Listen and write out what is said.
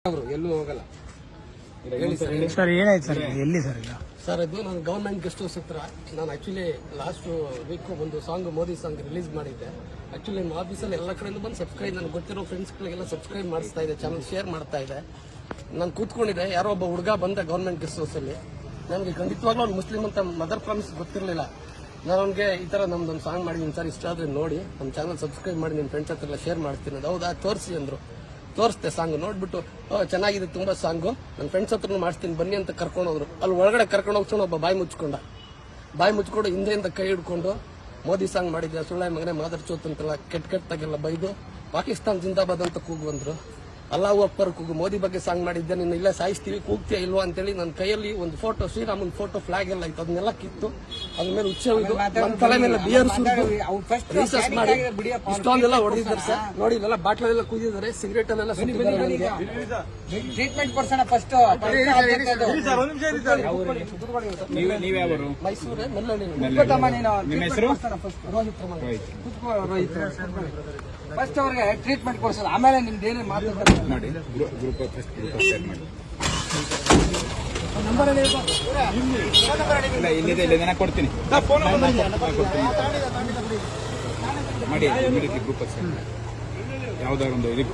ಅವರು ಎಲ್ಲೂ ಹೋಗಲ್ಲ. ಸರ್ ಏನಾಯ್ತು ಸರ್? ಎಲ್ಲಿ ಸರ್ ಈಗ? ಸರ್ ಇದು ನಾನು ಗವರ್ಮೆಂಟ್ ಗೆಸ್ಟ್ ಹೌಸ್ ಹತ್ರ ನಾನು ಆಕ್ಚುಲಿ ಲಾಸ್ಟ್ ವೀಕ್ ಒಂದು ಸಾಂಗ್ ಮೋದಿ ಸಾಂಗ್ ರಿಲೀಸ್ ಮಾಡಿದ್ದೆ. ಆಕ್ಚುಲಿ ನಮ್ಮ ಆಫೀಸಲ್ಲಿ ಎಲ್ಲ ಕಡೆಯಿಂದ ಬಂದು ಸಬ್ಸ್ಕ್ರೈಬ್ ನನಗೆ ಗೊತ್ತಿರೋ ಫ್ರೆಂಡ್ಸ್ಗಳಿಗೆಲ್ಲ ಸಬ್ಸ್ಕ್ರೈಬ್ ಮಾಡಿಸ್ತಾ ಇದೆ, ಚಾನಲ್ ಶೇರ್ ಮಾಡ್ತಾ ಇದೆ. ನಾನು ಕೂತ್ಕೊಂಡಿದ್ದೆ, ಯಾರೋ ಒಬ್ಬ ಹುಡುಗ ಬಂದ ಗವರ್ಮೆಂಟ್ ಗೆಸ್ಟ್ ಹೌಸ್ ಅಲ್ಲಿ. ನನಗೆ ಖಂಡಿತವಾಗ್ಲೂ ಅವ್ನು ಮುಸ್ಲಿಂ ಅಂತ ಮದರ್ ಪ್ರಾಮಿಸ್ ಗೊತ್ತಿರಲಿಲ್ಲ. ನಾನು ಅವ್ನಿಗೆ ಈ ತರ ನಮ್ದೊಂದು ಸಾಂಗ್ ಮಾಡಿದ್ದೀನಿ ಸರ್, ಇಷ್ಟ ಆದ್ರೆ ನೋಡಿ ನಮ್ಮ ಚಾನಲ್ ಸಬ್ಸ್ಕ್ರೈಬ್ ಮಾಡಿ ನಿಮ್ಮ ಫ್ರೆಂಡ್ಸ್ ಹತ್ರ ಎಲ್ಲ ಶೇರ್ ಮಾಡ್ತೀನಿ. ಹೌದಾ, ತೋರಿಸಿ ಅಂದ್ರು. ತೋರಿಸ್ತೆ ಸಾಂಗ್ ನೋಡ್ಬಿಟ್ಟು ಚೆನ್ನಾಗಿದೆ ತುಂಬಾ ಸಾಂಗು, ನನ್ನ ಫ್ರೆಂಡ್ಸ್ ಹತ್ರ ಮಾಡಿಸ್ತೀನಿ ಬನ್ನಿ ಅಂತ ಕರ್ಕೊಂಡು ಹೋದ್ರು. ಅಲ್ಲಿ ಒಳಗಡೆ ಕರ್ಕೊಂಡು ಹೋಗ್ಕೊಂಡು ಒಬ್ಬ ಬಾಯಿ ಮುಚ್ಕೊಂಡು ಹಿಂದೆಯಿಂದ ಕೈ ಹಿಡ್ಕೊಂಡು ಮೋದಿ ಸಾಂಗ್ ಮಾಡಿದ್ದೆ, ಸುಳ್ಳ ಮಗನೇ ಮಾದರ್ ಚೋತ್ ಅಂತೆಲ್ಲ ಕೆಟ್ಟಾಗೆಲ್ಲ ಬೈದು ಪಾಕಿಸ್ತಾನ್ ಜಿಂದಾಬಾದ್ ಅಂತ ಕೂಗು ಬಂದ್ರು. ಅಲ್ಲಾಹು ಅಕ್ಬರ್ ಕೂಗು, ಮೋದಿ ಬಗ್ಗೆ ಸಾಂಗ್ ಮಾಡಿದ್ದೆ, ನಿನ್ನ ಇಲ್ಲೇ ಸಾಯಿಸ್ತೀವಿ ಕೂಗ್ತೀಯ ಇಲ್ವಾ ಅಂತೇಳಿ ನನ್ನ ಕೈಯಲ್ಲಿ ಒಂದು ಫೋಟೋ, ಶ್ರೀರಾಮನ್ ಫೋಟೋ, ಫ್ಲಾಗ್ ಎಲ್ಲ ಇತ್ತು, ಅದನ್ನೆಲ್ಲ ಕಿತ್ತು ಅದ್ರ ಮೇಲೆ ಉಚ್ಚವಿದು ನನ್ನ ತಲೆ ಮೇಲೆ ಬಿಯರ್ ಸುರಿದು ರೀಸರ್ಚ್ ಮಾಡಿ ಇಷ್ಟೊಂದೆಲ್ಲ ಹೊಡೆದಿದ್ದಾರೆ ಸರ್. ನೋಡಿ ಇಲ್ಲೆಲ್ಲ ಬಾಟ್ಲೆಲ್ಲ ಕೂದಿದ್ದಾರೆ, ಸಿಗರೇಟ್ ಅಲ್ಲೆಲ್ಲ treatment ಕೊಡ್ಸೋಣ first. ಮೈಸೂರೇ Mallalli. Rohit first ಅವ್ರಿಗೆ ಟ್ರೀಟ್ಮೆಂಟ್ ಕೊಡ್ಸೋದು, ಆಮೇಲೆ ನಿಮ್ದು ಏನೇ ಮಾತಾಡ್ತಾರೆ ಮಾಡಿ. ಗ್ರೂಪ್ ನಂಬರ್ ಇಲ್ಲಿದೆ ಕೊಡ್ತೀನಿ ಮಾಡಿ. ಗ್ರೂಪ್ ಯಾವ್ದಾದ್ರು ಒಂದು ಗ್ರೂಪ್